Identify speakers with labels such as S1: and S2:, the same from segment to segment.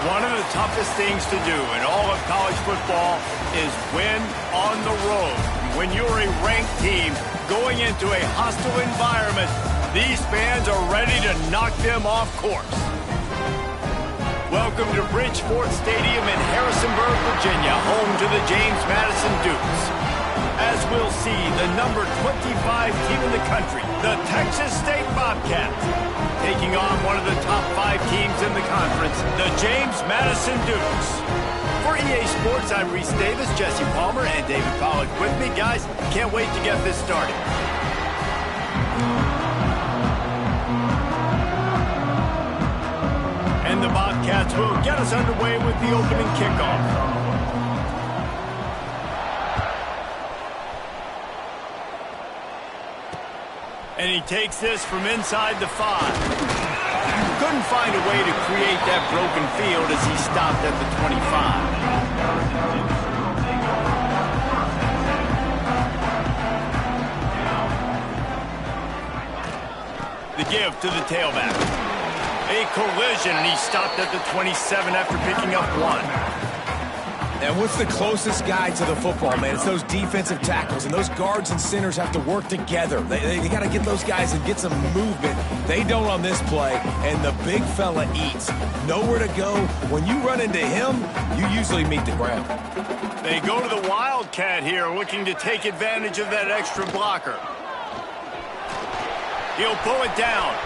S1: One of the toughest things to do in all of college football is win on the road. When you're a ranked team going into a hostile environment, these fans are ready to knock them off course. Welcome to Bridgeport Stadium in Harrisonburg, Virginia, home to the James Madison Dukes. As we'll see, the number 25 team in the country, the Texas State Bobcats, taking on one of the top 5 teams in the conference, the James Madison Dukes. For EA Sports, I'm Reese Davis, Jesse Palmer, and David Pollack with me. Guys, can't wait to get this started. And the Bobcats will get us underway with the opening kickoff. And he takes this from inside the 5. Couldn't find a way to create that broken field as he stopped at the 25. The give to the tailback. A collision, and he stopped at the 27 after picking up 1.
S2: And what's the closest guy to the football, man? It's those defensive tackles, and those guards and centers have to work together. They got to get those guys and get some movement. They don't on this play, and the big fella eats. Nowhere to go. When you run into him, you usually meet the ground.
S1: They go to the Wildcat here, looking to take advantage of that extra blocker. He'll pull it down.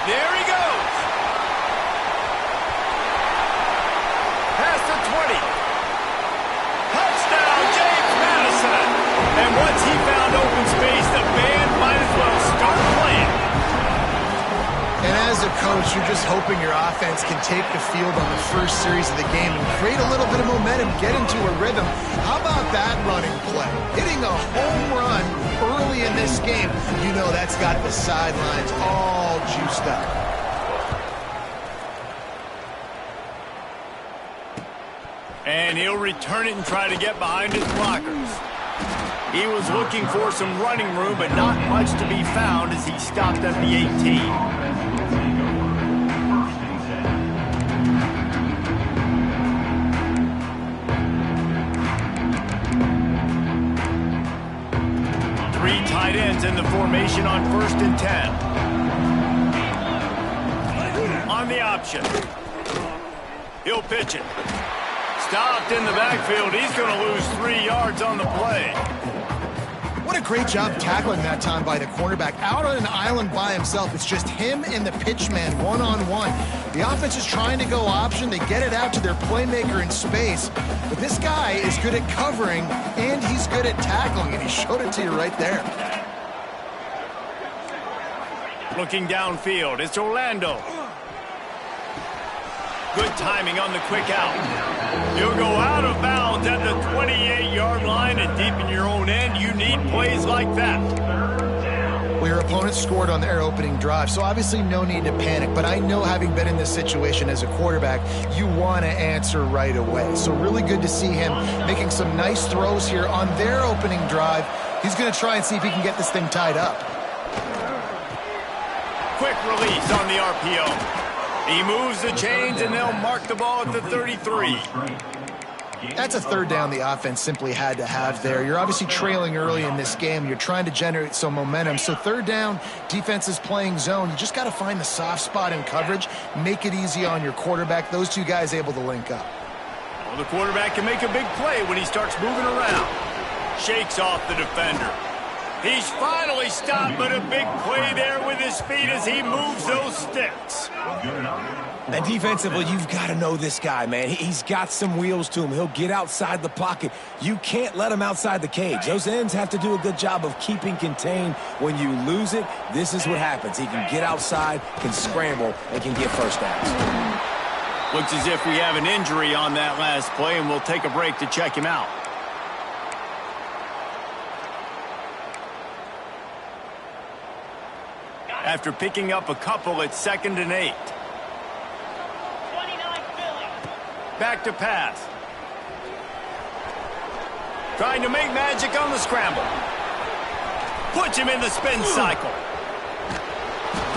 S1: There he goes. Past the 20. Touchdown, James Madison. And once he found open space, the band might as well start playing.
S3: And as a coach, you're just hoping your offense can take the field on the first series of the game and create a little bit of momentum, get into a rhythm. How about that running play? Hitting a home run early in this game. You know that's got the sidelines all juiced up.
S1: And he'll return it and try to get behind his blockers. He was looking for some running room, but not much to be found as he stopped at the 18. Three tight ends in the formation on 1st and 10. On the option. He'll pitch it. Stopped in the backfield. He's going to lose 3 yards on the play.
S3: What a great job tackling that time by the cornerback. Out on an island by himself. It's just him and the pitch man one-on-one. The offense is trying to go option. They get it out to their playmaker in space. But this guy is good at covering, and he's good at tackling, and he showed it to you right there.
S1: Looking downfield, it's Orlando. Good timing on the quick out. He'll go out of bounds at the 28-yard line, and deep in your own end, you need plays like that.
S3: Well, your opponent scored on their opening drive, so obviously no need to panic. But I know, having been in this situation as a quarterback, you want to answer right away. So really good to see him making some nice throws here on their opening drive. He's going to try and see if he can get this thing tied up.
S1: Quick release on the RPO. He moves the chains, and they'll mark the ball at the 33.
S3: That's a third down the offense simply had to have there. You're obviously trailing early in this game. You're trying to generate some momentum. So third down, defense is playing zone. You just got to find the soft spot in coverage, make it easy on your quarterback. Those two guys able to link up.
S1: Well, the quarterback can make a big play when he starts moving around. Shakes off the defender. He's finally stopped, but a big play there with his feet as he moves those sticks.
S2: And defensively, you've got to know this guy, man. He's got some wheels to him. He'll get outside the pocket. You can't let him outside the cage. Those ends have to do a good job of keeping contained. When you lose it, this is what happens. He can get outside, can scramble, and can get first downs.
S1: Looks as if we have an injury on that last play, and we'll take a break to check him out. After picking up a couple at 2nd and 8. Back to pass. Trying to make magic on the scramble. Puts him in the spin cycle.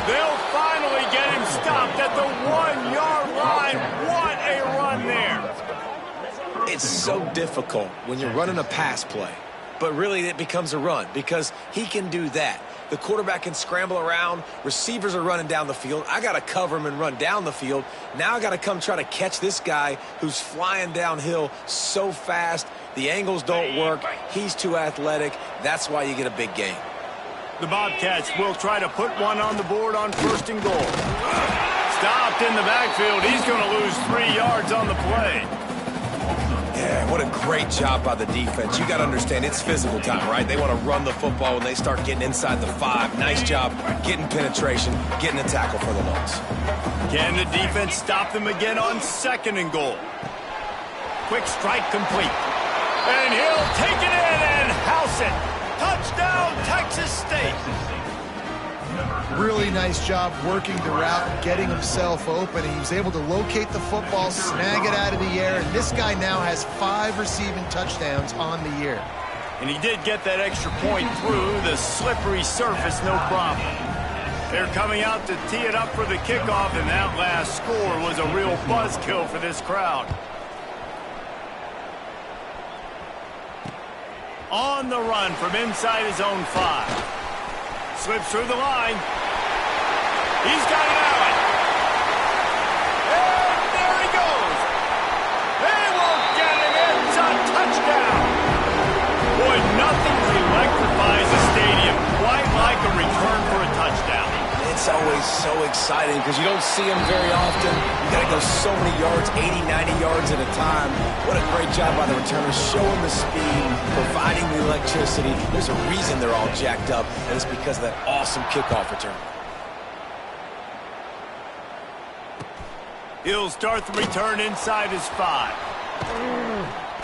S1: They'll finally get him stopped at the 1-yard line.
S2: so difficult when you're running a pass play. But really, it becomes a run because he can do that. The quarterback can scramble around. Receivers are running down the field. I got to cover him and run down the field. Now I got to come try to catch this guy who's flying downhill so fast. The angles don't work. He's too athletic. That's why you get a big gain.
S1: The Bobcats will try to put one on the board on 1st and goal. Stopped in the backfield. He's going to lose 3 yards on the play.
S2: Yeah, what a great job by the defense. You got to understand, it's physical time, right? They want to run the football when they start getting inside the 5. Nice job getting penetration, getting a tackle for the loss.
S1: Can the defense stop them again on 2nd and goal? Quick strike complete. And he'll take it in and house it. Touchdown, Texas State.
S3: Really nice job working the route and getting himself open. He was able to locate the football, snag it out of the air, and this guy now has 5 receiving touchdowns on the year.
S1: And he did get that extra point through the slippery surface, no problem. They're coming out to tee it up for the kickoff, and that last score was a real buzzkill for this crowd. On the run from inside his own 5. Slips through the line. He's got an Allen. And there he goes. They won't get him. It's a touchdown. Boy, nothing electrifies a stadium quite like a return for a touchdown.
S2: It's always so exciting because you don't see them very often. You got to go so many yards, 80, 90 yards at a time. What a great job by the returners, showing the speed, providing the electricity. There's a reason they're all jacked up, and it's because of that awesome kickoff return.
S1: He'll start the return inside his 5.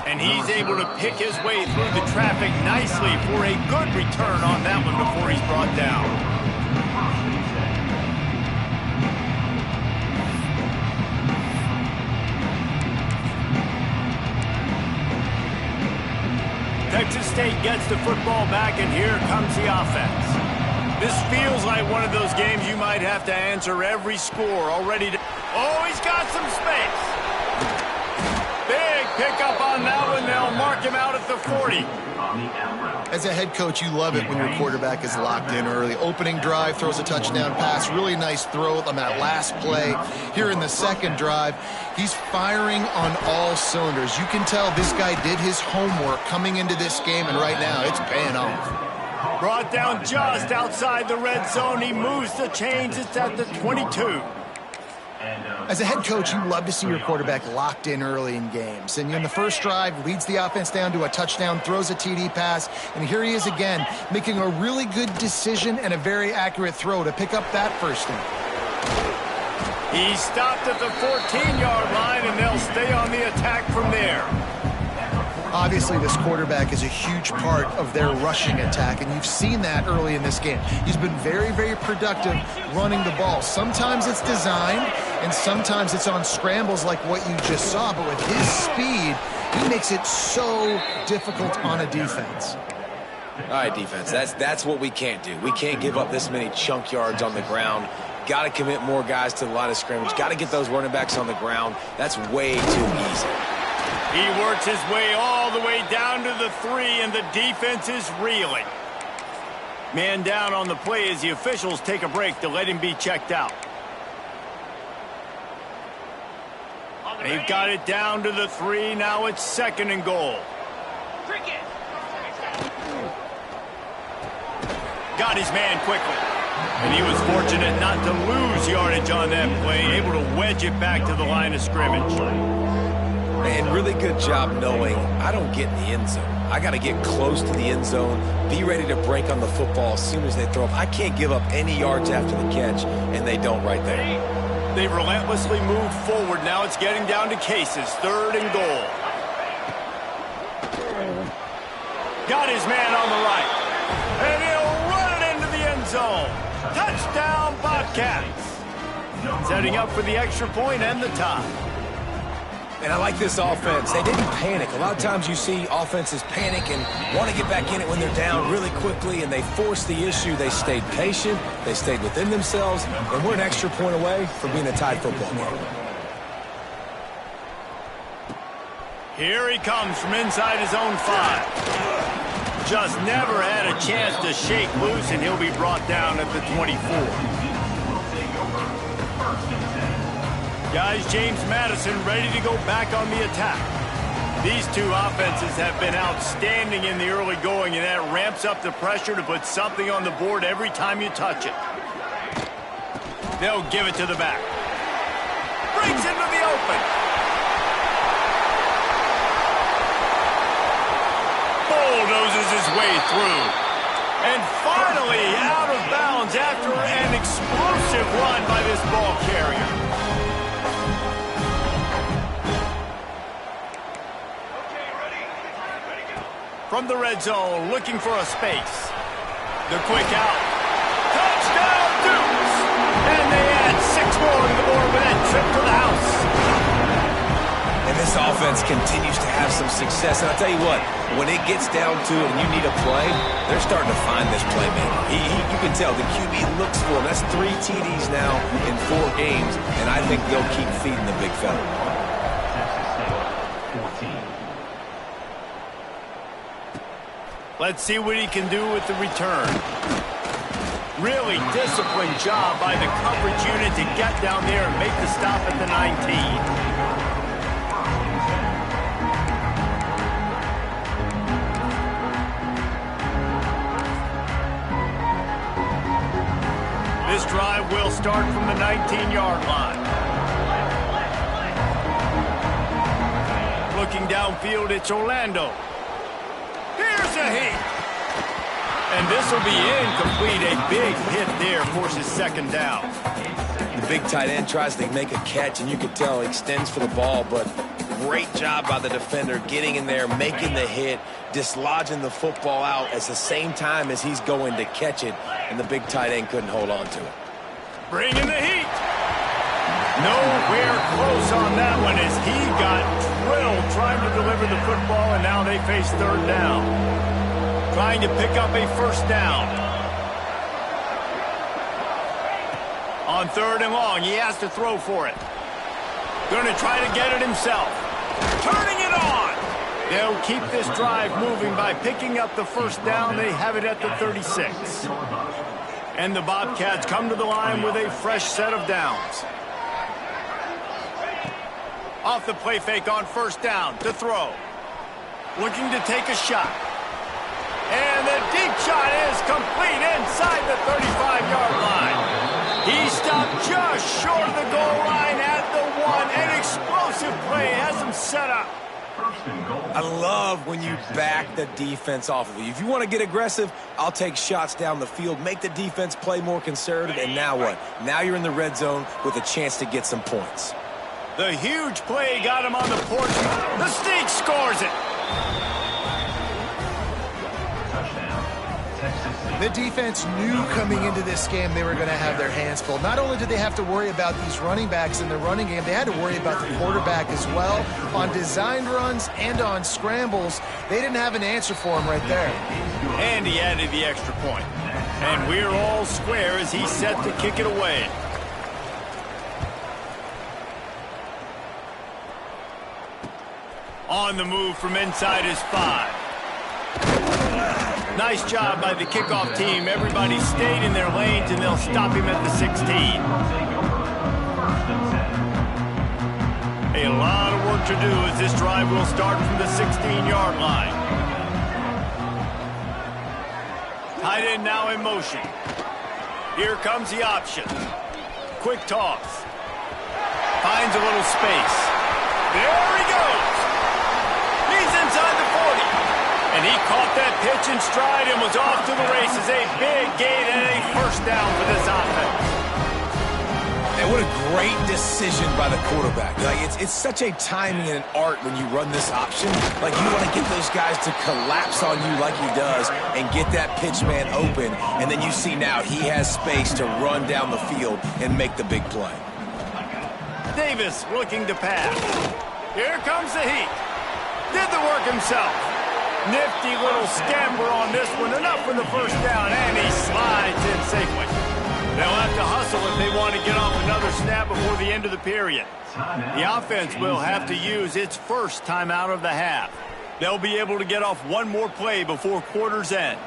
S1: And he's able to pick his way through the traffic nicely for a good return on that one before he's brought down. Texas State gets the football back, and here comes the offense. This feels like one of those games you might have to answer every score already. Oh, he's got some space. Big pickup on that one. They'll mark him out at the 40.
S3: As a head coach, you love it when your quarterback is locked in early. Opening drive, throws a touchdown pass. Really nice throw on that last play. Here in the 2nd drive, he's firing on all cylinders. You can tell this guy did his homework coming into this game, and right now it's paying off.
S1: Brought down just outside the red zone. He moves the chains. It's at the 22.
S3: As a head coach, you love to see your quarterback locked in early in games. And in the 1st drive, leads the offense down to a touchdown, throws a TD pass, and here he is again, making a really good decision and a very accurate throw to pick up that 1st down.
S1: He stopped at the 14-yard line, and they'll stay on the attack from there.
S3: Obviously, this quarterback is a huge part of their rushing attack, and you've seen that early in this game. He's been very, very productive running the ball. Sometimes it's designed, and sometimes it's on scrambles like what you just saw, but with his speed, he makes it so difficult on a defense.
S2: All right, defense, that's what we can't do. We can't give up this many chunk yards on the ground. Got to commit more guys to the line of scrimmage. Got to get those running backs on the ground. That's way too easy.
S1: He works his way all the way down to the 3, and the defense is reeling. Man down on the play as the officials take a break to let him be checked out. They've got it down to the 3. Now it's 2nd and goal. Got his man quickly. And he was fortunate not to lose yardage on that play, able to wedge it back to the line of scrimmage.
S2: And really good job knowing I don't get in the end zone. I got to get close to the end zone, be ready to break on the football as soon as they throw up. I can't give up any yards after the catch, and they don't right there.
S1: They've relentlessly moved forward. Now it's getting down to cases. 3rd and goal. Got his man on the right. And he'll run it into the end zone. Touchdown, Bobcats. Setting up for the extra point and the tie.
S2: And I like this offense. They didn't panic. A lot of times you see offenses panic and want to get back in it when they're down really quickly, and they force the issue. They stayed patient. They stayed within themselves, and we're an extra point away from being a tied football game.
S1: Here he comes from inside his own 5. Just never had a chance to shake loose, and he'll be brought down at the 24. Guys, James Madison ready to go back on the attack. These two offenses have been outstanding in the early going, and that ramps up the pressure to put something on the board every time you touch it. They'll give it to the back. Brings into the open. Bulldozes his way through. And finally out of bounds after an explosive run by this ball carrier. From the red zone, looking for a space. The quick out. Touchdown, Dukes! And they add 6 more to the board with that trip to the house.
S2: And this offense continues to have some success. And I'll tell you what, when it gets down to it and you need a play, they're starting to find this playmaker. You can tell the QB looks for him. That's 3 TDs now in 4 games, and I think they'll keep feeding the big fella.
S1: Let's see what he can do with the return. Really disciplined job by the coverage unit to get down there and make the stop at the 19. This drive will start from the 19-yard line. Looking downfield, it's Orlando. Here's a hit. And this will be incomplete. A big hit there forces second down.
S2: The big tight end tries to make a catch, and you can tell he extends for the ball, but great job by the defender getting in there, making the hit, dislodging the football out at the same time as he's going to catch it, and the big tight end couldn't hold on to it.
S1: Bringing the heat. Nowhere close on that one as he got drilled trying to deliver the football, and now they face third down. Trying to pick up a first down. On 3rd and long, he has to throw for it. Going to try to get it himself. Turning it on. They'll keep this drive moving by picking up the first down. They have it at the 36. And the Bobcats come to the line with a fresh set of downs. Off the play fake on first down to throw. Looking to take a shot. And the deep shot is complete inside the 35-yard line. He stopped just short of the goal line at the 1. An explosive play has him set up.
S2: I love when you back the defense off of you. If you want to get aggressive, I'll take shots down the field, make the defense play more conservative, and now what? Now you're in the red zone with a chance to get some points.
S1: The huge play got him on the porch. The Sneak scores it.
S3: The defense knew coming into this game they were going to have their hands full. Not only did they have to worry about these running backs in the running game, they had to worry about the quarterback as well. On designed runs and on scrambles, they didn't have an answer for him right there.
S1: And he added the extra point. And we're all square as he's set to kick it away. On the move from inside his 5. Nice job by the kickoff team. Everybody stayed in their lanes, and they'll stop him at the 16. A lot of work to do as this drive will start from the 16-yard line. Tight end now in motion. Here comes the option. Quick toss. Finds a little space. There he goes. He's inside the 40. And he caught that pitch in stride and was off to the races. A big gain and a first down for this offense.
S2: And what a great decision by the quarterback. Like it's such a timing and an art when you run this option. Like you want to get those guys to collapse on you like he does and get that pitch man open. And then you see now he has space to run down the field and make the big play.
S1: Davis looking to pass. Here comes the heat. Did the work himself. Nifty little scamper on this one. Enough for the first down, and he slides in safely. They'll have to hustle if they want to get off another snap before the end of the period. The offense will have to use its first timeout of the half. They'll be able to get off one more play before quarter's end.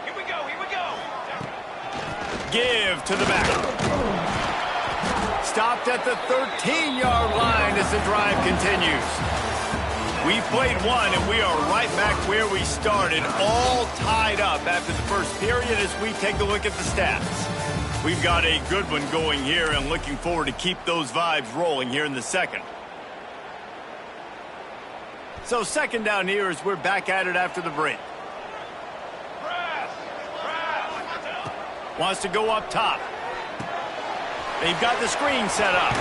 S4: Here we go, here we go.
S1: Give to the back. Stopped at the 13-yard line as the drive continues. We've played one, and we are right back where we started, all tied up after the first period as we take a look at the stats. We've got a good one going here and looking forward to keep those vibes rolling here in the second. So second down here as we're back at it after the break. Wants to go up top. They've got the screen set up.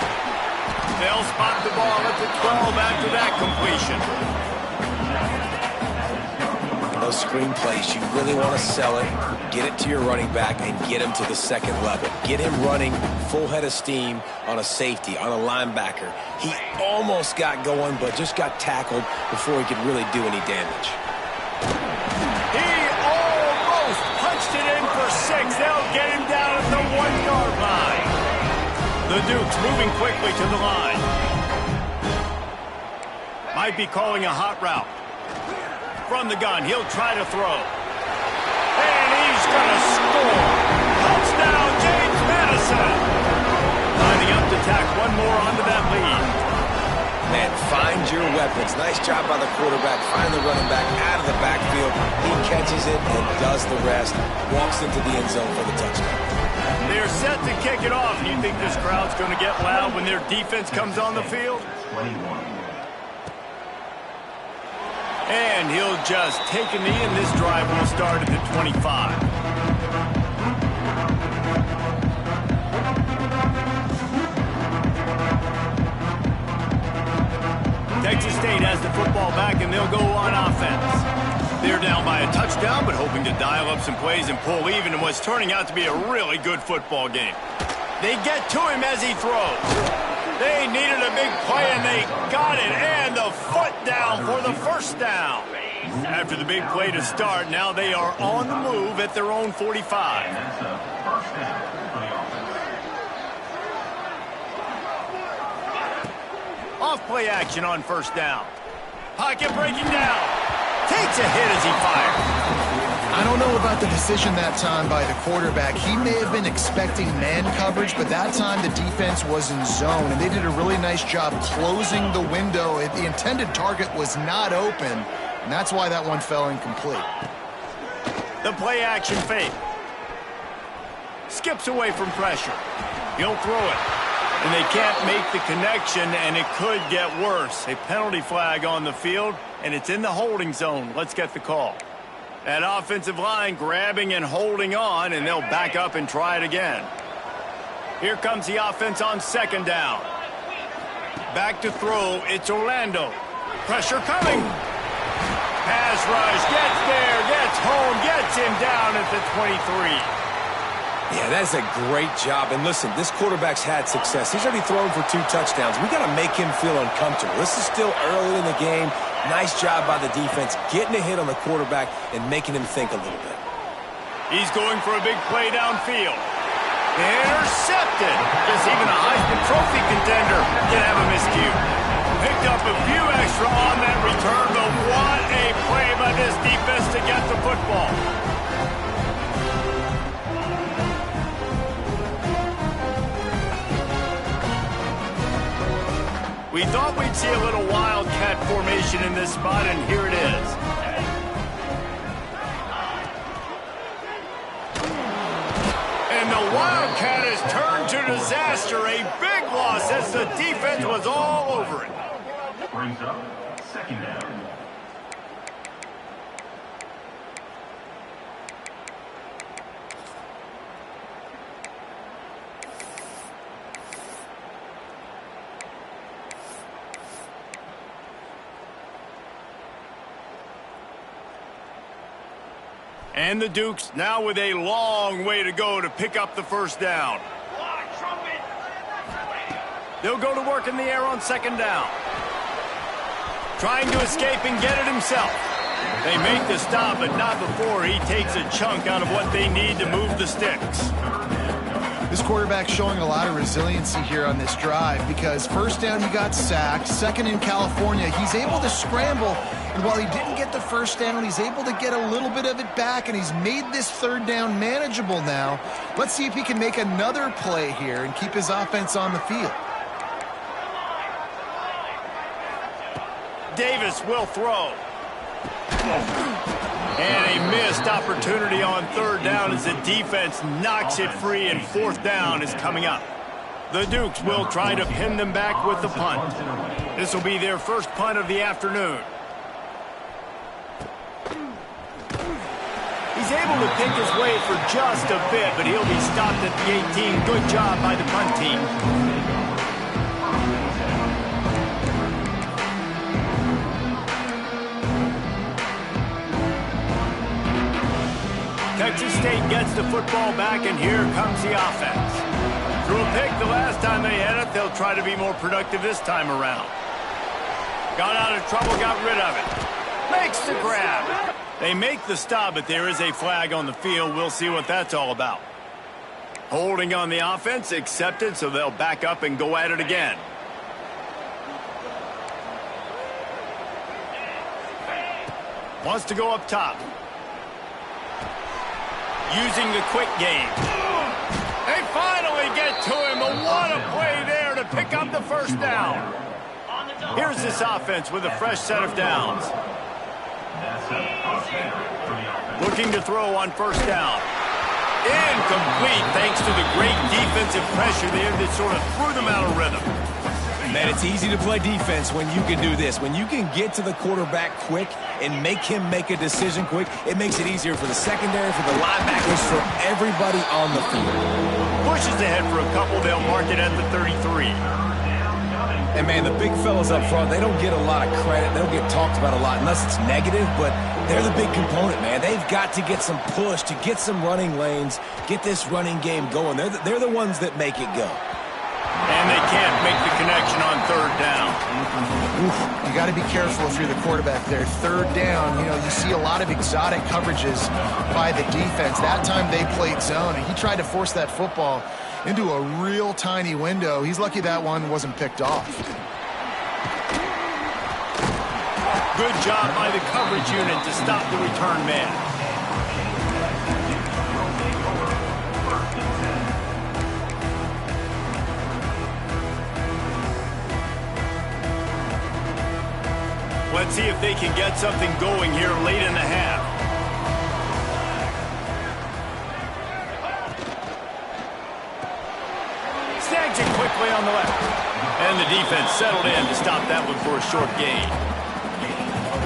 S1: They'll spot the ball at the 12 after that completion.
S2: Those screen plays, you really want to sell it, get it to your running back, and get him to the second level. Get him running full head of steam on a safety, on a linebacker. He almost got going, but just got tackled before he could really do any damage.
S1: He almost punched it in for 6. They'll get him down at the 1-yard line. The Dukes moving quickly to the line. Might be calling a hot route. From the gun, he'll try to throw. And he's going to score. Touchdown, James Madison. Lining up to tack one more onto that lead.
S2: Man, find your weapons. Nice job by the quarterback. Find the running back out of the backfield. He catches it and does the rest. Walks into the end zone for the touchdown.
S1: They're set to kick it off. You think this crowd's going to get loud when their defense comes on the field? And he'll just take a knee, and this drive will start at the 25. Texas State has the football back, and they'll go on offense. They're down by a touchdown, but hoping to dial up some plays and pull even in what's turning out to be a really good football game. They get to him as he throws. They needed a big play, and they got it, and the foot down for the first down. After the big play to start, now they are on the move at their own 45. Off play action on first down. Pocket breaking down. Takes a hit as he fires.
S3: I don't know about the decision that time by the quarterback. He may have been expecting man coverage, but that time the defense was in zone, and they did a really nice job closing the window. The intended target was not open, and that's why that one fell incomplete.
S1: The play action fake. Skips away from pressure. He'll throw it. And they can't make the connection, and it could get worse. A penalty flag on the field, and it's in the holding zone. Let's get the call. That offensive line grabbing and holding on, and they'll back up and try it again. Here comes the offense on second down. Back to throw. It's Orlando. Pressure coming. Pass rush. Gets there. Gets home. Gets him down at the 23.
S2: Yeah, that's a great job. And listen, this quarterback's had success. He's already thrown for 2 touchdowns. We got to make him feel uncomfortable. This is still early in the game. Nice job by the defense, getting a hit on the quarterback and making him think a little bit.
S1: He's going for a big play downfield. Intercepted. Guess even a Heisman Trophy contender can have a miscue. Picked up a few extra on that return, but what a play by this defense to get the football. We thought we'd see a little wildcat formation in this spot, and here it is. And the wildcat has turned to disaster. A big loss as the defense was all over it.
S4: Brings up second down.
S1: And the Dukes now with a long way to go to pick up the first down. They'll go to work in the air on second down. Trying to escape and get it himself. They make the stop, but not before he takes a chunk out of what they need to move the sticks.
S3: This quarterback showing a lot of resiliency here on this drive because first down he got sacked, second in California, he's able to scramble, and while he didn't get the first down, he's able to get a little bit of it back, and he's made this third down manageable now. Let's see if he can make another play here and keep his offense on the field.
S1: Davis will throw. And a missed opportunity on third down as the defense knocks it free, and fourth down is coming up. The Dukes will try to pin them back with the punt. This will be their first punt of the afternoon. He's able to pick his way for just a bit, but he'll be stopped at the 18. Good job by the punt team. Texas State gets the football back, and here comes the offense. Threw a pick the last time they had it. They'll try to be more productive this time around. Got out of trouble, got rid of it. Makes the grab. They make the stop, but there is a flag on the field. We'll see what that's all about. Holding on the offense, accepted, so they'll back up and go at it again. Wants to go up top. Using the quick game. They finally get to him, but what a play there to pick up the first down. Here's this offense with a fresh set of downs. Looking to throw on first down. Incomplete thanks to the great defensive pressure there that sort of threw them out of rhythm.
S2: Man, it's easy to play defense when you can do this. When you can get to the quarterback quick and make him make a decision quick, it makes it easier for the secondary, for the linebackers, for everybody on the field.
S1: Pushes ahead for a couple. They'll mark it at the 33.
S2: And, man, the big fellas up front, they don't get a lot of credit. They don't get talked about a lot unless it's negative, but they're the big component, man. They've got to get some push, to get some running lanes, get this running game going. They're the ones that make it go.
S1: And they can't make the connection on third down.
S3: Oof, you got to be careful if you're the quarterback there. Third down, you see a lot of exotic coverages by the defense. That time they played zone, and he tried to force that football into a real tiny window. He's lucky that one wasn't picked off.
S1: Good job by the coverage unit to stop the return man. Let's see if they can get something going here late in the half. Snags it quickly on the left. And the defense settled in to stop that one for a short gain.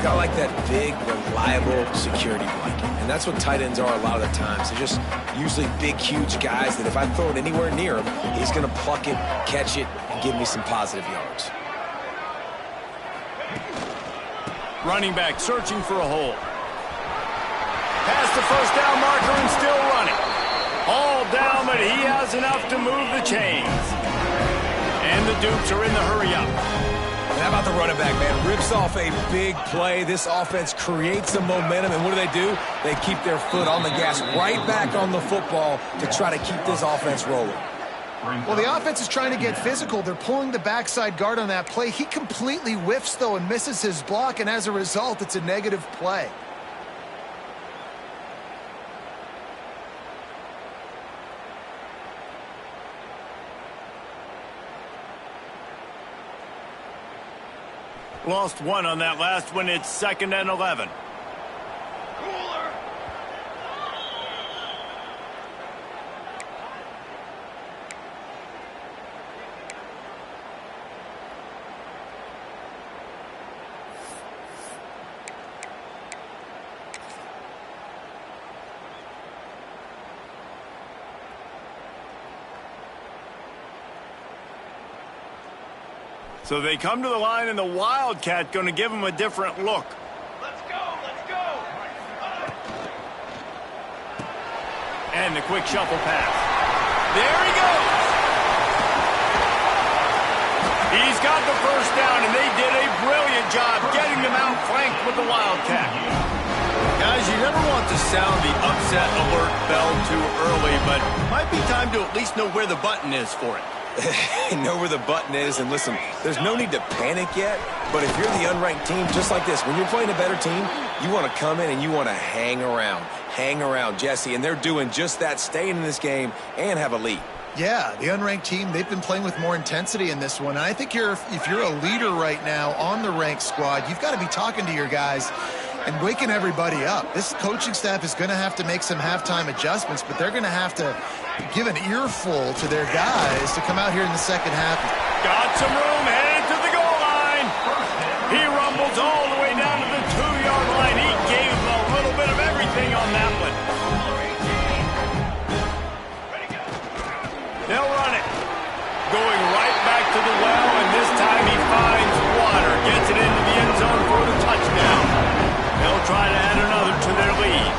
S2: I like that big, reliable security blanket. And that's what tight ends are a lot of the times. They're just usually big, huge guys that if I throw it anywhere near him, he's going to pluck it, catch it, and give me some positive yards.
S1: Running back searching for a hole. Past the first down marker and still running. All down, but he has enough to move the chains. And the Dukes are in the hurry-up.
S2: How about the running back, man? Rips off a big play. This offense creates some momentum, and what do? They keep their foot on the gas, right back on the football to try to keep this offense rolling.
S3: Well, the offense is trying to get physical. They're pulling the backside guard on that play. He completely whiffs, though, and misses his block, and as a result, it's a negative play.
S1: Lost one on that last one. It's 2nd and 11. So they come to the line, and the Wildcat going to give them a different look.
S4: Let's go, let's go.
S1: And the quick shuffle pass. There he goes. He's got the first down, and they did a brilliant job getting them outflanked with the Wildcat. Guys, you never want to sound the upset alert bell too early, but might be time to at least know where the button is for it.
S2: Know where the button is, and listen, there's no need to panic yet, but if you're the unranked team, just like this, when you're playing a better team, you want to come in and you want to hang around, Jesse, and they're doing just that, staying in this game and have a lead.
S3: Yeah, the unranked team, they've been playing with more intensity in this one. And I think if you're a leader right now on the ranked squad, you've got to be talking to your guys and waking everybody up. This coaching staff is going to have to make some halftime adjustments, but they're going to have to give an earful to their guys to come out here in the second half.
S1: Got some room, headed to the goal line. He rumbles all the way down to the 2-yard line. He gave a little bit of everything on that one. They'll run it. Going right back to the well, and this time he finds water. Gets it into the end zone for the touchdown. They'll try to add another to their lead.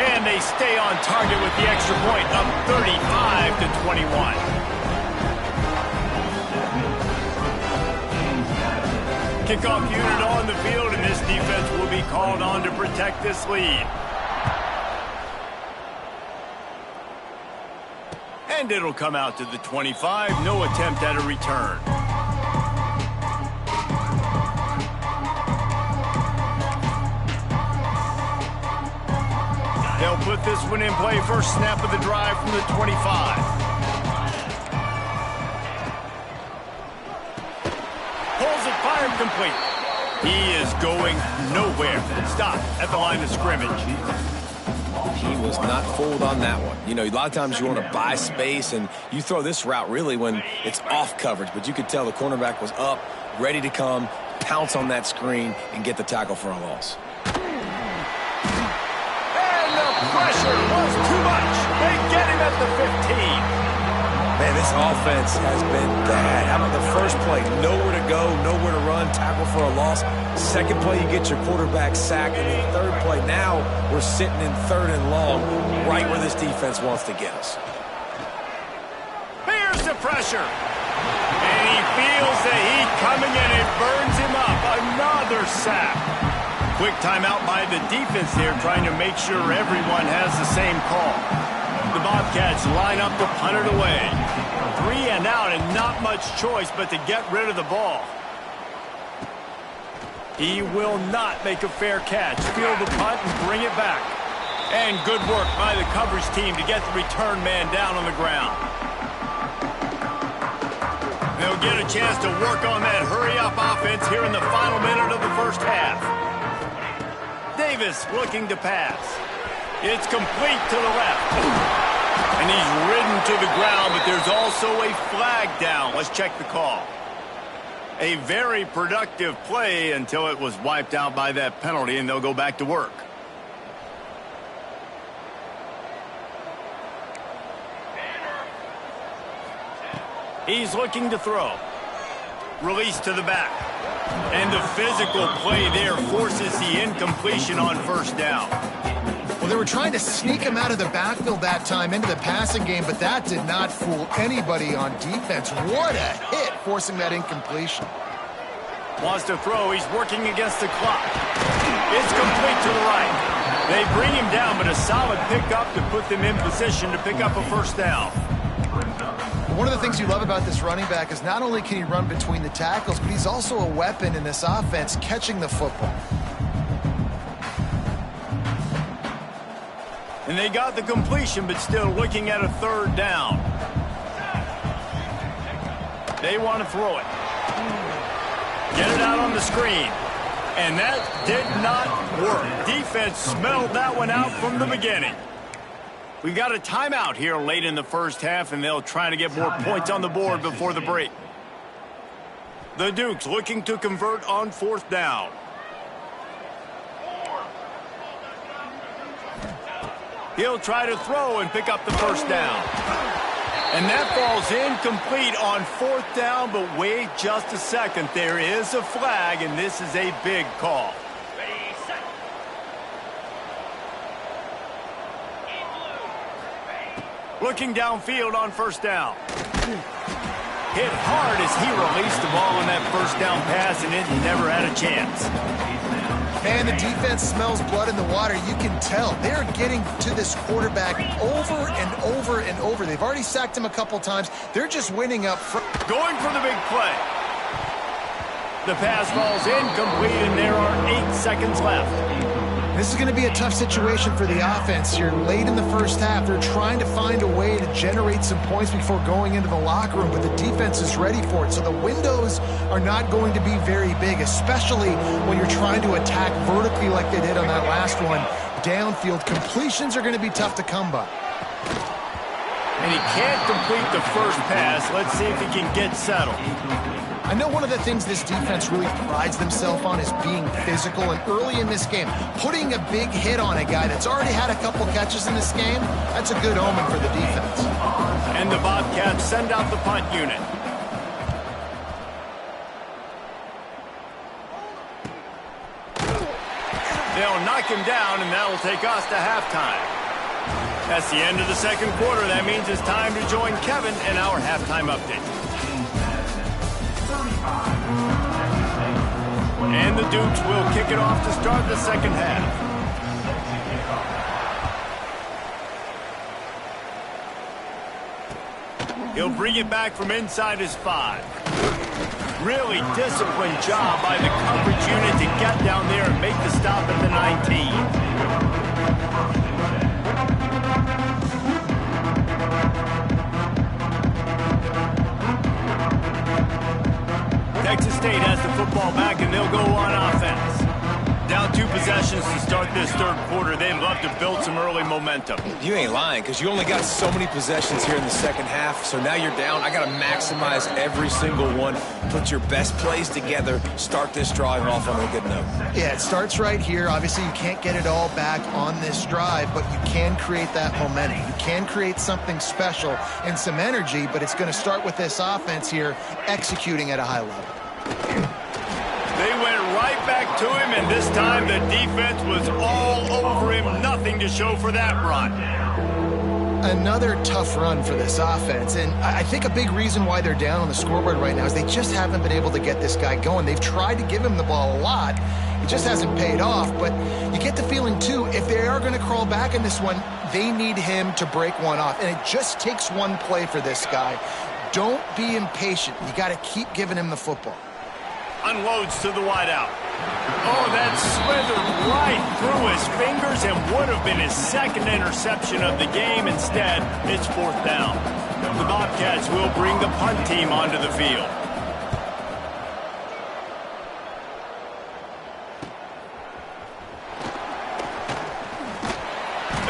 S1: And they stay on target with the extra point, up 35-21. Kickoff unit on the field, and this defense will be called on to protect this lead. And it'll come out to the 25. No attempt at a return. They'll put this one in play. First snap of the drive from the 25. Pulls it, fired complete. He is going nowhere. Stop at the line of scrimmage.
S2: He was not fooled on that one. You know, a lot of times you want to buy space, and you throw this route really when it's off coverage. But you could tell the cornerback was up, ready to come, pounce on that screen, and get the tackle for a loss.
S1: And the pressure was too much. They get him at the 15.
S2: Man, this offense has been bad. How about the first play? Nowhere to go, nowhere to run, tackle for a loss. Second play, you get your quarterback sacked. And the third play, now we're sitting in 3rd and long, right where this defense wants to get us.
S1: Here's the pressure. And he feels the heat coming, and it burns him up. Another sack. Quick timeout by the defense there, trying to make sure everyone has the same call. The Bobcats line up to punt it away. 3 and out, and not much choice but to get rid of the ball. He will not make a fair catch. Field the punt and bring it back. And good work by the coverage team to get the return man down on the ground. They'll get a chance to work on that hurry-up offense here in the final minute of the first half. Davis looking to pass. It's complete to the left. And he's ridden to the ground, but there's also a flag down. Let's check the call. A very productive play until it was wiped out by that penalty, and they'll go back to work. He's looking to throw. Release to the back. And the physical play there forces the incompletion on first down.
S3: Well, they were trying to sneak him out of the backfield that time into the passing game, but that did not fool anybody on defense. What a hit, forcing that incompletion.
S1: Wants to throw. He's working against the clock. It's complete to the right. They bring him down, but a solid pickup to put them in position to pick up a first down.
S3: One of the things you love about this running back is not only can he run between the tackles, but he's also a weapon in this offense, catching the football.
S1: And they got the completion, but still looking at a 3rd down. They want to throw it. Get it out on the screen. And that did not work. Defense smelled that one out from the beginning. We've got a timeout here late in the first half, and they'll try to get more points on the board before the break. The Dukes looking to convert on 4th down. He'll try to throw and pick up the first down. And that falls incomplete on 4th down, but wait just a second. There is a flag, and this is a big call. Looking downfield on 1st down. Hit hard as he released the ball on that first down pass, and it never had a chance.
S3: Man, the defense smells blood in the water. You can tell. They're getting to this quarterback over and over and over. They've already sacked him a couple times. They're just winning up front.
S1: Going for the big play. The pass falls incomplete, and there are 8 seconds left.
S3: This is going to be a tough situation for the offense here. Late in the first half, they're trying to find a way to generate some points before going into the locker room, but the defense is ready for it. So the windows are not going to be very big, especially when you're trying to attack vertically like they did on that last one. Downfield completions are going to be tough to come by.
S1: And he can't complete the first pass. Let's see if he can get settled.
S3: I know one of the things this defense really prides themselves on is being physical, and early in this game, putting a big hit on a guy that's already had a couple catches in this game, that's a good omen for the defense.
S1: And the Bobcats send out the punt unit. They'll knock him down, and that'll take us to halftime. That's the end of the second quarter. That means it's time to join Kevin in our halftime update. And the Dukes will kick it off to start the second half. He'll bring it back from inside his 5. Really disciplined job by the coverage unit to get down there and make the stop at the 19. Texas State has the football back, and they'll go on offense. Down 2 possessions to start this third quarter. They'd love to build some early momentum.
S2: You ain't lying, because you only got so many possessions here in the second half, so now you're down. I got to maximize every single one, put your best plays together, start this drive off on a good note.
S3: Yeah, it starts right here. Obviously, you can't get it all back on this drive, but you can create that momentum. You can create something special and some energy, but it's going to start with this offense here executing at a high level.
S1: They went right back to him, and this time the defense was all over him. Nothing to show for that run.
S3: Another tough run for this offense, and I think a big reason why they're down on the scoreboard right now is they just haven't been able to get this guy going. They've tried to give him the ball a lot. It just hasn't paid off, but you get the feeling, too, if they are going to crawl back in this one, they need him to break one off, and it just takes one play for this guy. Don't be impatient. You got to keep giving him the football.
S1: Unloads to the wideout. Oh, that slithered right through his fingers and would have been his second interception of the game. Instead, it's 4th down. The Bobcats will bring the punt team onto the field.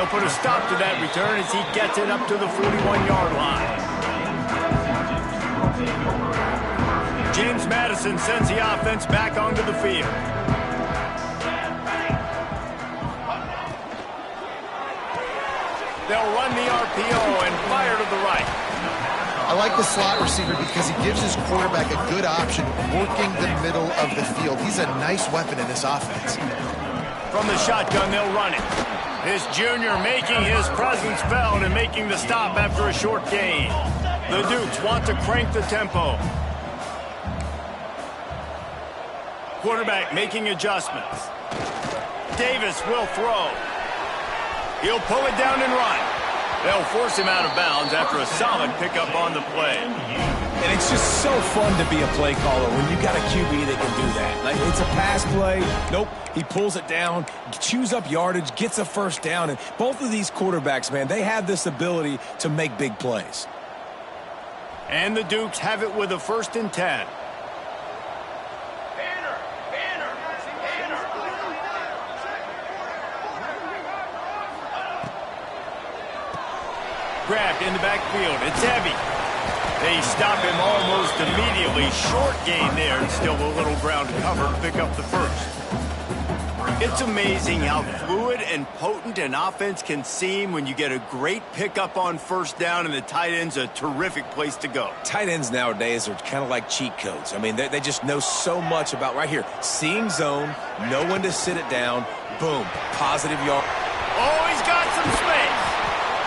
S1: They'll put a stop to that return as he gets it up to the 41-yard line. James Madison sends the offense back onto the field. They'll run the RPO and fire to the right.
S3: I like the slot receiver because he gives his quarterback a good option working the middle of the field. He's a nice weapon in this offense.
S1: From the shotgun, they'll run it. This junior making his presence felt and making the stop after a short gain. The Dukes want to crank the tempo. Quarterback making adjustments. Davis will throw. He'll pull it down and run. They'll force him out of bounds after a solid pickup on the play.
S2: And it's just so fun to be a play caller when you got a QB that can do that. Like, it's a pass play. Nope. He pulls it down, chews up yardage, gets a first down. And both of these quarterbacks, man, they have this ability to make big plays.
S1: And the Dukes have it with a 1st and 10. Grabbed in the backfield. It's heavy. They stop him almost immediately. Short gain there, and still a little ground to cover to pick up the first. It's amazing how fluid and potent an offense can seem when you get a great pickup on 1st down, and the tight end's a terrific place to go.
S2: Tight ends nowadays are kind of like cheat codes. I mean, they just know so much about right here. Seeing zone, know when to sit it down, boom, positive yard.
S1: Oh, he's got some space.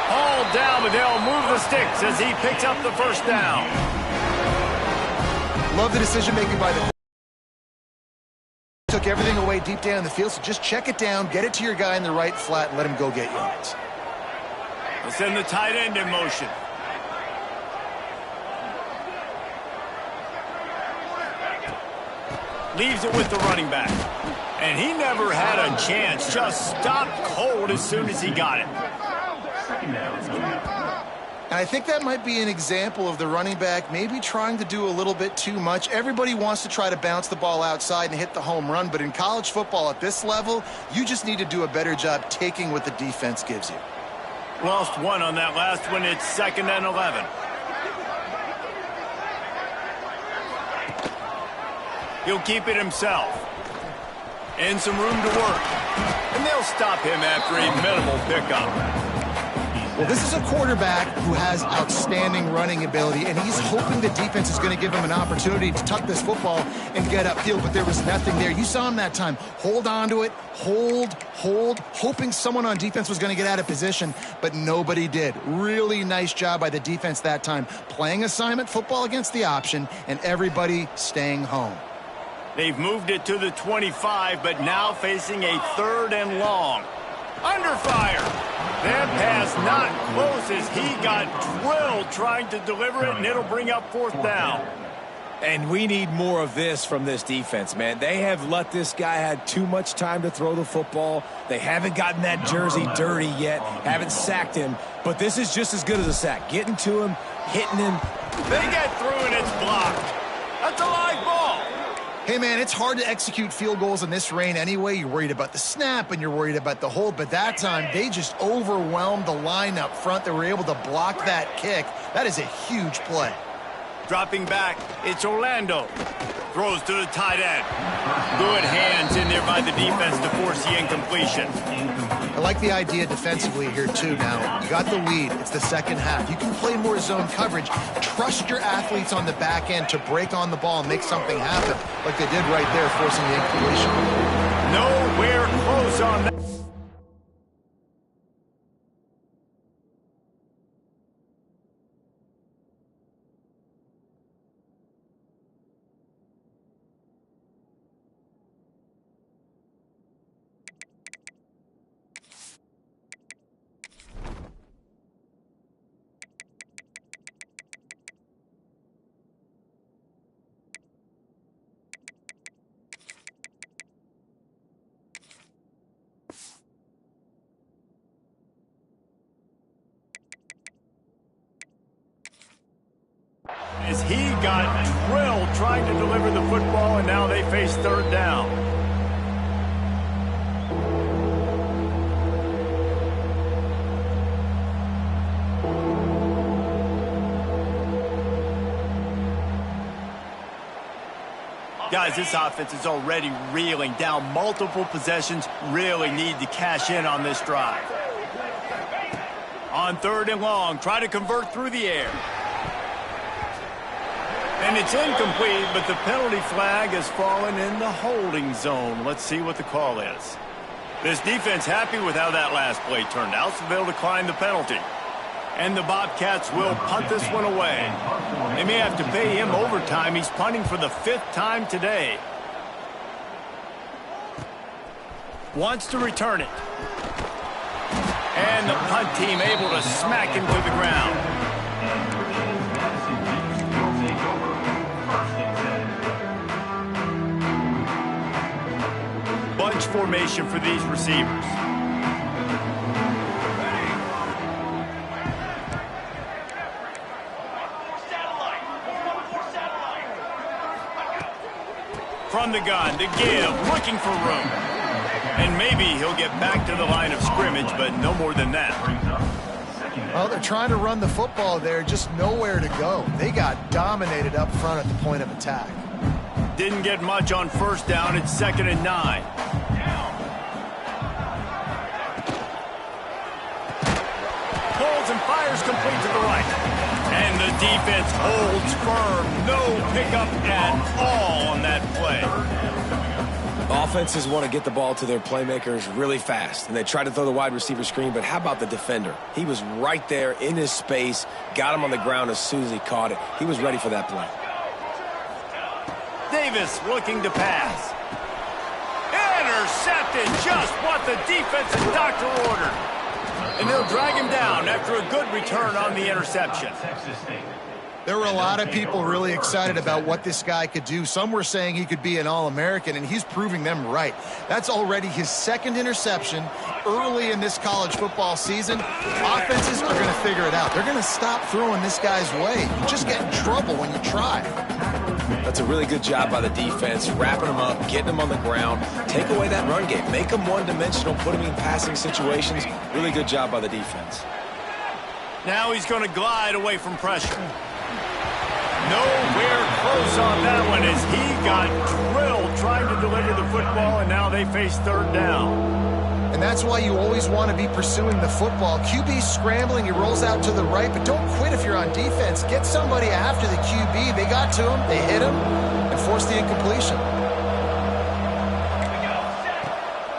S1: Hauled down, but they'll move the sticks as he picks up the 1st down.
S3: Love the decision-making by the took everything away deep down in the field, so just check it down, get it to your guy in the right flat, and let him go get yards.
S1: They'll send the tight end in motion. Leaves it with the running back. And he never had a chance. Just stopped cold as soon as he got it.
S3: And I think that might be an example of the running back maybe trying to do a little bit too much. Everybody wants to try to bounce the ball outside and hit the home run, but in college football at this level, you just need to do a better job taking what the defense gives you.
S1: Lost one on that last one. It's 2nd and 11. He'll keep it himself. And some room to work. And they'll stop him after a minimal pickup.
S3: Well, this is a quarterback who has outstanding running ability, and he's hoping the defense is going to give him an opportunity to tuck this football and get upfield, but there was nothing there. You saw him that time. Hold on to it, hold, hoping someone on defense was going to get out of position, but nobody did. Really nice job by the defense that time, playing assignment football against the option, and everybody staying home.
S1: They've moved it to the 25, but now facing a 3rd and long. Under fire. That pass not close as he got drilled trying to deliver it, and it'll bring up 4th down.
S2: And we need more of this from this defense, man. They have let this guy have too much time to throw the football. They haven't gotten that jersey dirty yet, haven't sacked him. But this is just as good as a sack. Getting to him, hitting him.
S1: They get through and it's blocked. That's a live ball.
S3: Hey, man, it's hard to execute field goals in this rain anyway. You're worried about the snap and you're worried about the hold, but that time they just overwhelmed the line up front. They were able to block that kick. That is a huge play.
S1: Dropping back, it's Orlando. Throws to the tight end. Good hands in there by the defense to force the incompletion.
S3: I like the idea defensively here, too. Now, you got the lead. It's the second half. You can play more zone coverage. Trust your athletes on the back end to break on the ball and make something happen, like they did right there, forcing the incompletion.
S1: Nowhere close on that. As he got drilled trying to deliver the football, and now they face 3rd down. Guys, this offense is already reeling down multiple possessions. Really need to cash in on this drive. On 3rd and long, try to convert through the air. And it's incomplete, but the penalty flag has fallen in the holding zone. Let's see what the call is. This defense happy with how that last play turned out, so they'll decline the penalty. And the Bobcats will punt this one away. They may have to pay him overtime. He's punting for the 5th time today. Wants to return it. And the punt team able to smack him to the ground. Bunch formation for these receivers. From the gun to give, looking for room. And maybe he'll get back to the line of scrimmage, but no more than that.
S3: Well, they're trying to run the football there, just nowhere to go. They got dominated up front at the point of attack.
S1: Didn't get much on 1st down. It's 2nd and 9. Pulls and fires complete to the right. And the defense holds firm. No pickup at all on that play.
S2: Offenses want to get the ball to their playmakers really fast, and they try to throw the wide receiver screen, but how about the defender? He was right there in his space, got him on the ground as soon as he caught it. He was ready for that play.
S1: Davis looking to pass. Intercepted, just what the defensive doctor ordered. And they'll drag him down after a good return on the interception.
S3: There were a lot of people really excited about what this guy could do. Some were saying he could be an All-American, and he's proving them right. That's already his second interception early in this college football season. Offenses are going to figure it out. They're going to stop throwing this guy's way. You just get in trouble when you try.
S2: That's a really good job by the defense, wrapping him up, getting him on the ground, take away that run game, make him one-dimensional, put him in passing situations. Really good job by the defense.
S1: Now he's going to glide away from pressure. Nowhere close on that one as he got drilled trying to deliver the football, and now they face third down.
S3: And that's why you always want to be pursuing the football. QB's scrambling, he rolls out to the right, but don't quit if you're on defense. Get somebody after the QB. They got to him, they hit him, and forced the incompletion.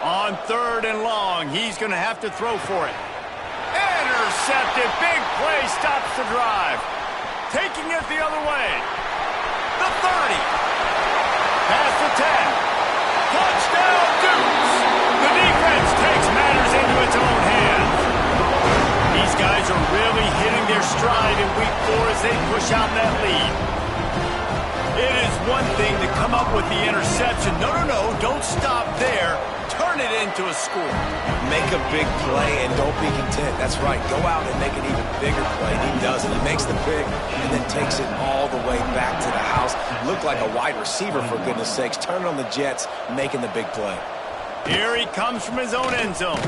S1: On third and long, he's going to have to throw for it. Intercepted, big play, stops the drive. Taking it the other way. The 30. Past the 10. Touchdown, Dukes. The defense takes matters into its own hands. These guys are really hitting their stride in week 4 as they push out that lead. It is one thing to come up with the interception. No, don't stop there. Turn it into a score.
S2: Make a big play and don't be content. That's right. Go out and make an even bigger play. He does it. He makes the pick and then takes it all the way back to the house. Looked like a wide receiver, for goodness sakes. Turn on the Jets, making the big play.
S1: Here he comes from his own end zone.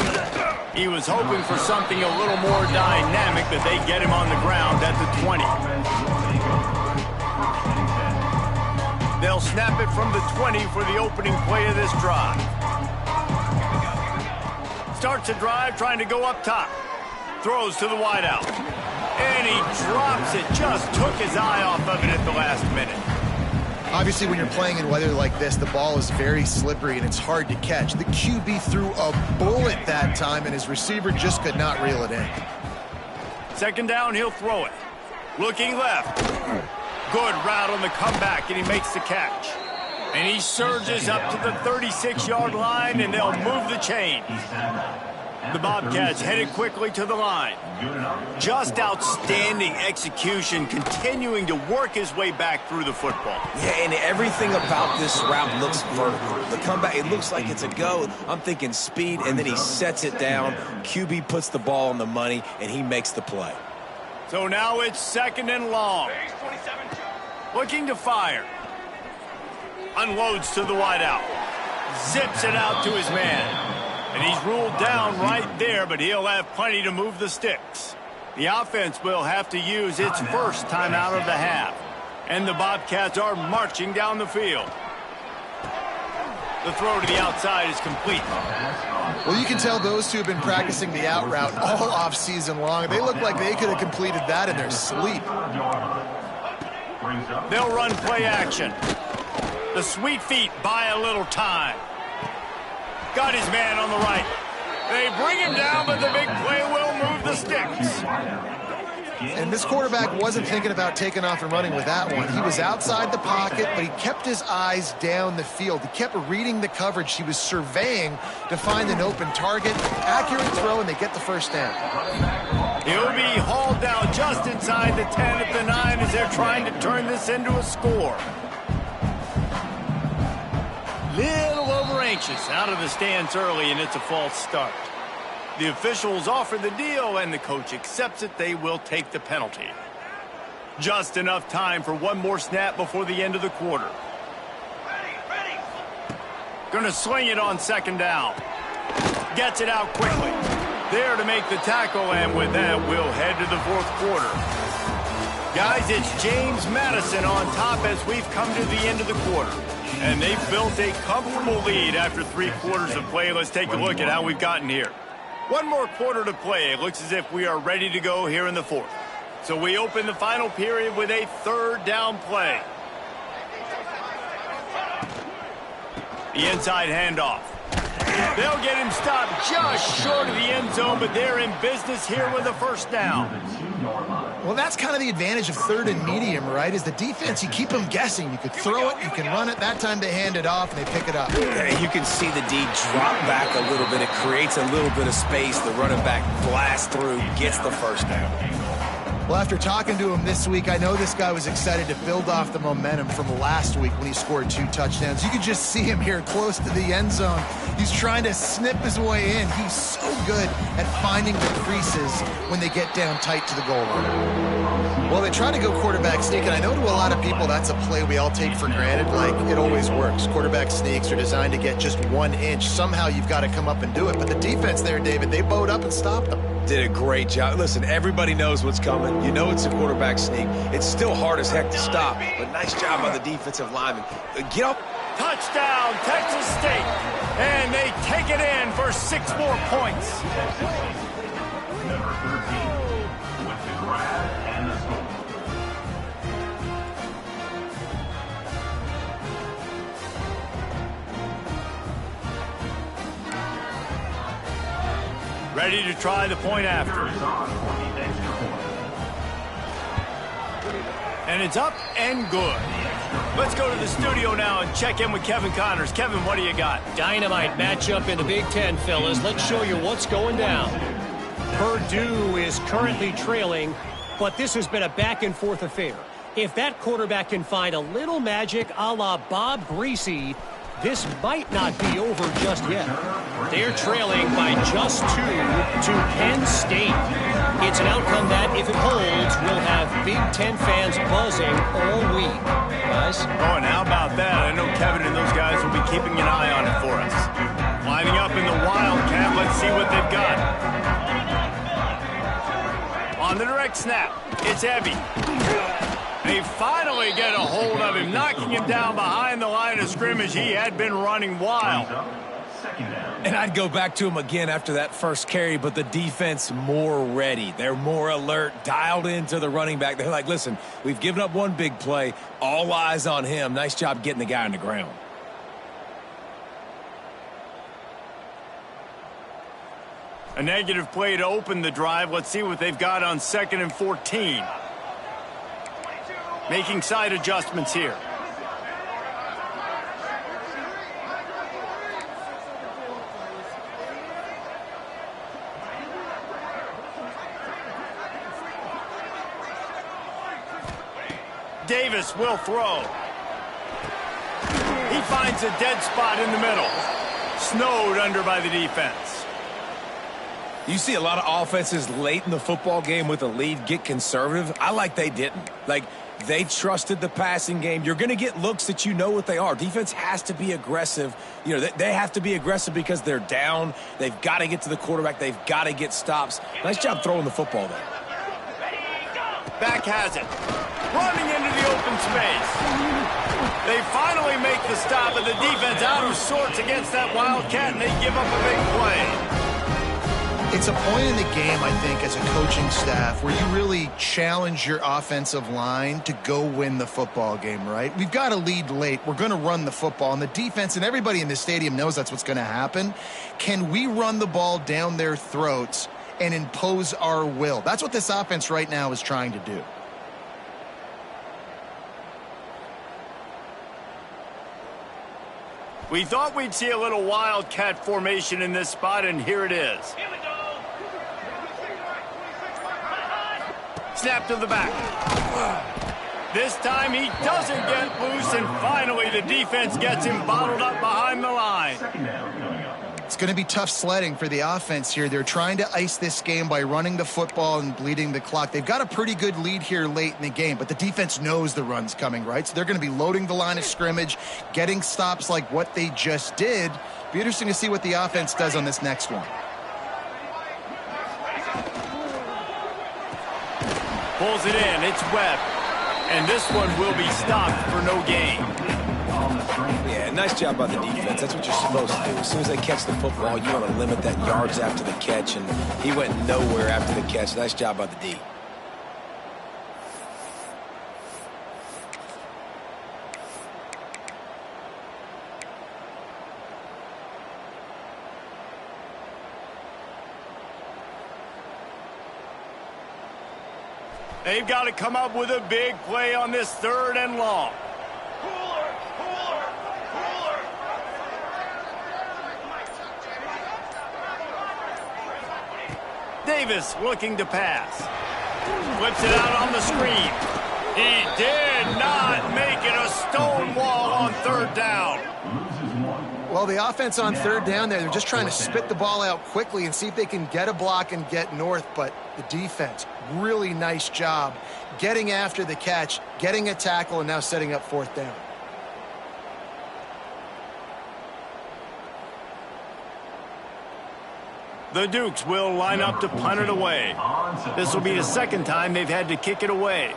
S1: He was hoping for something a little more dynamic, but they get him on the ground at the 20. They'll snap it from the 20 for the opening play of this drive. Starts a drive trying to go up top. Throws to the wideout. And he drops it. Just took his eye off of it at the last minute.
S3: Obviously, when you're playing in weather like this, the ball is very slippery and it's hard to catch. The QB threw a bullet that time, and his receiver just could not reel it in.
S1: Second down, he'll throw it. Looking left. Good route on the comeback, and he makes the catch. And he surges up to the 36-yard line, and they'll move the chains. The Bobcats headed quickly to the line. Just outstanding execution, continuing to work his way back through the football.
S2: Yeah, and everything about this route looks vertical. The comeback, it looks like it's a go. I'm thinking speed, and then he sets it down. QB puts the ball on the money, and he makes the play.
S1: So now it's second and long. Looking to fire. Unloads to the wideout. Zips it out to his man. And he's ruled down right there, but he'll have plenty to move the sticks. The offense will have to use its first timeout of the half. And the Bobcats are marching down the field. The throw to the outside is complete.
S3: Well, you can tell those two have been practicing the out route all off season long. They look like they could have completed that in their sleep.
S1: They'll run play action. The sweet feet buy a little time. Got his man on the right. They bring him down, but the big play will move the sticks.
S3: And this quarterback wasn't thinking about taking off and running with that one. He was outside the pocket, but he kept his eyes down the field. He kept reading the coverage. He was surveying to find an open target. Accurate throw, and they get the first down.
S1: He'll be hauled down just inside the 10 at the 9 as they're trying to turn this into a score. Little over anxious out of the stands early, and it's a false start. The officials offer the deal, and the coach accepts it. They will take the penalty. Just enough time for one more snap before the end of the quarter. Gonna swing it on second down. Gets it out quickly. There to make the tackle, and with that, we'll head to the fourth quarter. Guys, it's James Madison on top as we've come to the end of the quarter. And they've built a comfortable lead after 3 quarters of play. Let's take a look at how we've gotten here. One more quarter to play. It looks as if we are ready to go here in the fourth. So we open the final period with a third down play. The inside handoff. They'll get him stopped just short of the end zone, but they're in business here with a first down.
S3: Well, that's kind of the advantage of third and medium, right? Is the defense, you keep them guessing. You could throw it, you can run it. That time they hand it off, and they pick it up.
S2: Yeah, you can see the D drop back a little bit. It creates a little bit of space. The running back blasts through, gets the first down.
S3: Well, after talking to him this week, I know this guy was excited to build off the momentum from last week when he scored 2 touchdowns. You could just see him here close to the end zone. He's trying to snip his way in. He's so good at finding the creases when they get down tight to the goal line. Well, they try to go quarterback sneak, and I know to a lot of people that's a play we all take for granted. Like, it always works. Quarterback sneaks are designed to get just 1 inch. Somehow you've got to come up and do it. But the defense there, David, they bowed up and stopped them.
S2: Did a great job. Listen, everybody knows what's coming. You know it's a quarterback sneak. It's still hard as heck to stop, but nice job by the defensive lineman. Get up.
S1: Touchdown, Texas State. And they take it in for 6 more points.
S5: Number 13 with the grab and the score.
S1: Ready to try the point after. And it's up and good. Let's go to the studio now and check in with Kevin Connors. Kevin, what do you got?
S6: Dynamite matchup in the Big Ten, fellas. Let's show you what's going down. Purdue is currently trailing, but this has been a back-and-forth affair. If that quarterback can find a little magic a la Bob Greasy, this might not be over just yet. They're trailing by just 2 to Penn State. It's an outcome that, if it holds, will have Big Ten fans buzzing all week. Guys?
S1: Oh, and how about that? I know Kevin and those guys will be keeping an eye on it for us. Lining up in the Wildcat, let's see what they've got. On the direct snap, it's Evie. They finally get a hold of him, knocking him down behind the line of scrimmage. He had been running wild.
S2: And I'd go back to him again after that first carry, but the defense more ready. They're more alert, dialed into the running back. They're like, listen, we've given up one big play. All eyes on him. Nice job getting the guy on the ground.
S1: A negative play to open the drive. Let's see what they've got on 2nd and 14. Making side adjustments here. Davis will throw. He finds a dead spot in the middle. Snowed under by the defense.
S2: You see a lot of offenses late in the football game with a lead get conservative. I like they didn't. Like, they trusted the passing game. You're going to get looks that you know what they are. Defense has to be aggressive. You know, they have to be aggressive because they're down. They've got to get to the quarterback. They've got to get stops. Nice job throwing the football there.
S1: Back has it. Running into the open space. They finally make the stop, and the defense out of sorts against that Wildcat, and they give up a big play.
S3: It's a point in the game, I think, as a coaching staff where you really challenge your offensive line to go win the football game, right? We've got a lead late. We're going to run the football, and the defense and everybody in the stadium knows that's what's going to happen. Can we run the ball down their throats and impose our will? That's what this offense right now is trying to do.
S1: We thought we'd see a little Wildcat formation in this spot, and here it is.
S4: Here we go.
S1: Snap to the back. This time he doesn't get loose, and finally the defense gets him bottled up behind the line.
S3: It's going to be tough sledding for the offense here. They're trying to ice this game by running the football and bleeding the clock. They've got a pretty good lead here late in the game, but the defense knows the run's coming, right? So they're going to be loading the line of scrimmage, getting stops like what they just did. Be interesting to see what the offense does on this next one.
S1: Pulls it in. It's Webb. And this one will be stopped for no gain.
S2: Yeah, nice job by the defense. That's what you're supposed to do. As soon as they catch the football, you want to limit that yards after the catch, and he went nowhere after the catch. Nice job by the D.
S1: They've got to come up with a big play on this 3rd and long.
S4: Cooler, cooler, cooler.
S1: Davis looking to pass. Flips it out on the screen. He did not make it a stone wall on 3rd down.
S3: Well, the offense on 3rd down there, they're just trying to spit the ball out quickly and see if they can get a block and get north. But the defense, really nice job getting after the catch, getting a tackle, and now setting up 4th down.
S1: The Dukes will line up to punt it away. This will be the 2nd time they've had to kick it away.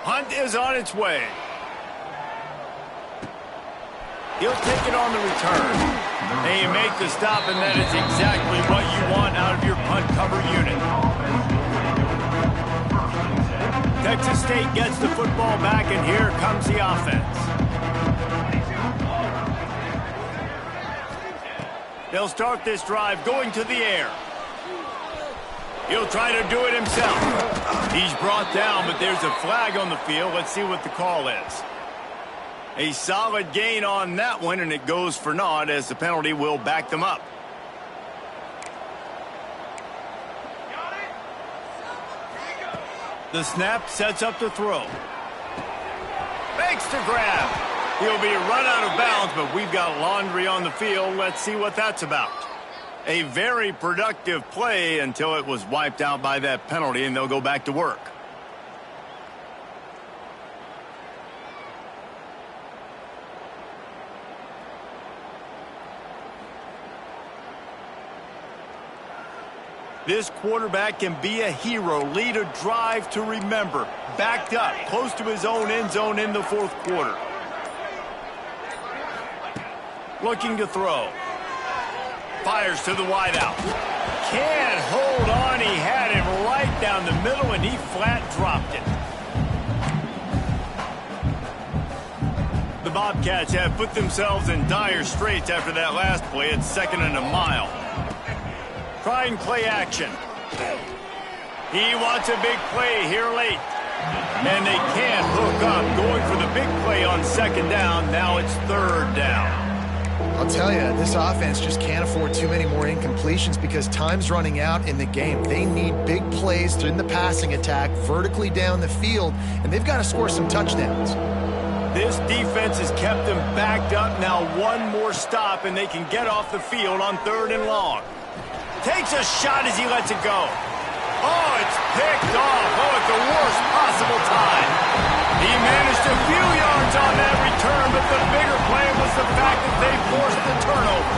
S1: Punt is on its way. He'll take it on the return. And you make the stop, and that is exactly what you want out of your punt cover unit. Texas State gets the football back, and here comes the offense. They'll start this drive going to the air. He'll try to do it himself. He's brought down, but there's a flag on the field. Let's see what the call is. A solid gain on that one, and it goes for naught as the penalty will back them up. The snap sets up the throw. Fakes to grab. He'll be run out of bounds, but we've got laundry on the field. Let's see what that's about. A very productive play until it was wiped out by that penalty, and they'll go back to work. This quarterback can be a hero, lead a drive to remember. Backed up, close to his own end zone in the 4th quarter. Looking to throw. Fires to the wideout. Can't hold on. He had him right down the middle, and he flat dropped it. The Bobcats have put themselves in dire straits after that last play. It's 2nd and a mile. Trying play action. He wants a big play here late. And they can't hook up. Going for the big play on 2nd down. Now it's 3rd down.
S3: I'll tell you, this offense just can't afford too many more incompletions because time's running out in the game. They need big plays in the passing attack, vertically down the field, and they've got to score some touchdowns.
S1: This defense has kept them backed up. Now one more stop, and they can get off the field on 3rd and long. Takes a shot as he lets it go. Oh, it's picked off. Oh, at the worst possible time. He managed a few yards on that return, but the bigger play was the fact that they forced the turnover.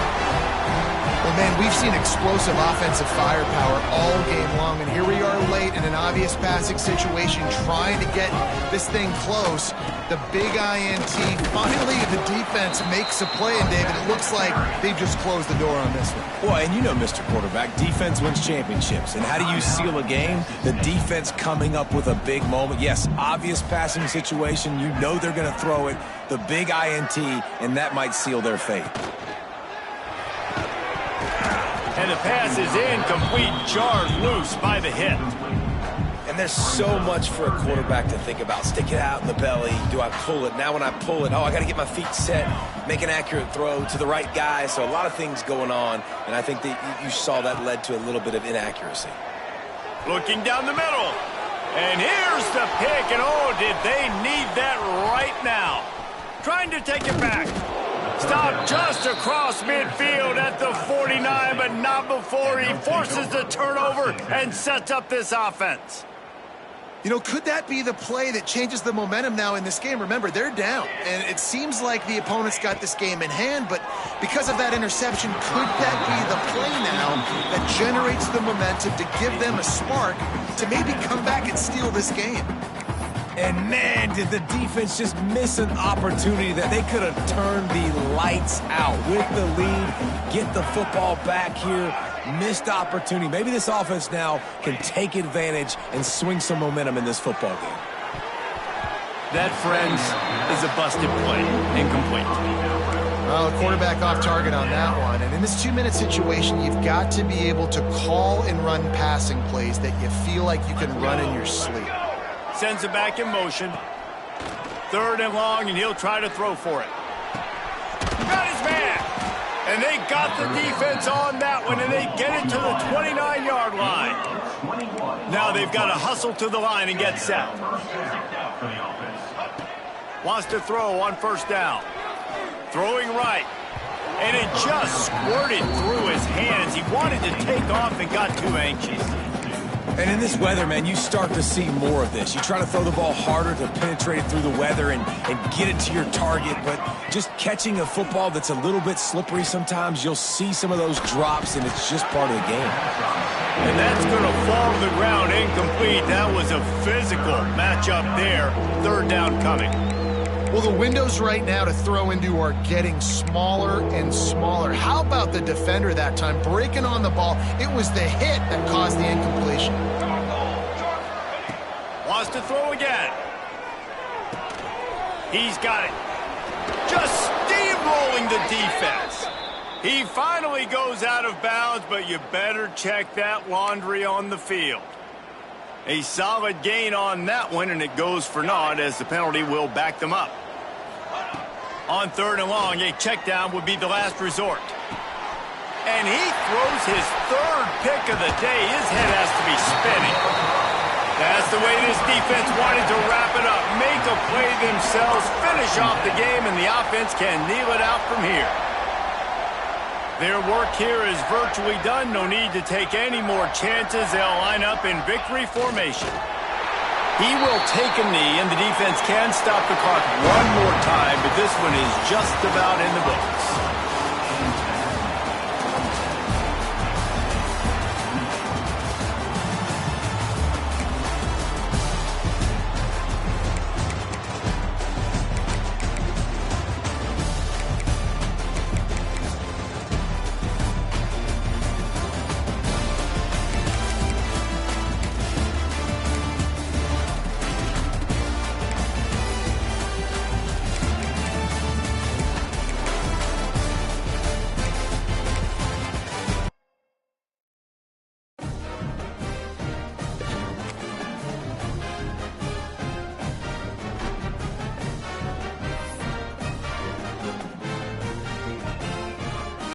S3: Well, man, we've seen explosive offensive firepower all game long, and here we are late in an obvious passing situation trying to get this thing close. The big INT, finally the defense makes a play, and David, it looks like they've just closed the door on this one.
S2: Well, and you know, Mr. Quarterback, defense wins championships. And how do you seal a game? The defense coming up with a big moment. Yes, obvious passing situation. You know they're going to throw it. The big INT, and that might seal their fate.
S1: And the pass is incomplete, jarred loose by the hit.
S2: And there's so much for a quarterback to think about. Stick it out in the belly. Do I pull it? Now when I pull it, I got to get my feet set, make an accurate throw to the right guy. So a lot of things going on, and I think that you saw that led to a little bit of inaccuracy.
S1: Looking down the middle. And here's the pick, and oh, did they need that right now. Trying to take it back. Stopped just across midfield at the 49, but not before he forces the turnover and sets up this offense.
S3: You know, could that be the play that changes the momentum now in this game? Remember, they're down, and it seems like the opponent's got this game in hand, but because of that interception, could that be the play now that generates the momentum to give them a spark to maybe come back and steal this game?
S2: And man, did the defense just miss an opportunity that they could have turned the lights out with the lead, get the football back here. Missed opportunity. Maybe this offense now can take advantage and swing some momentum in this football game.
S1: That, friends, is a busted play. Incomplete.
S3: Well, the quarterback off target on that one. And in this 2-minute situation, you've got to be able to call and run passing plays that you feel like you can run in your sleep.
S1: Sends it back in motion. 3rd and long, and he'll try to throw for it. Got his man! And they got the defense on that one, and they get it to the 29-yard line. Now they've got to hustle to the line and get set. Wants to throw on 1st down. Throwing right. And it just squirted through his hands. He wanted to take off and got too anxious.
S2: And in this weather, man, you start to see more of this. You try to throw the ball harder to penetrate it through the weather and get it to your target, but just catching a football that's a little bit slippery sometimes, you'll see some of those drops, and it's just part of the game.
S1: And that's going to fall to the ground incomplete. That was a physical matchup there. 3rd down coming.
S3: Well, the windows right now to throw into are getting smaller and smaller. How about the defender that time breaking on the ball? It was the hit that caused the incompletion.
S1: Wants to throw again. He's got it. Just steamrolling the defense. He finally goes out of bounds, but you better check that laundry on the field. A solid gain on that one, and it goes for naught as the penalty will back them up. On 3rd and long, a check down would be the last resort. And he throws his 3rd pick of the day. His head has to be spinning. That's the way this defense wanted to wrap it up. Make a play themselves, finish off the game, and the offense can kneel it out from here. Their work here is virtually done. No need to take any more chances. They'll line up in victory formation. He will take a knee, and the defense can stop the clock one more time, but this one is just about in the books.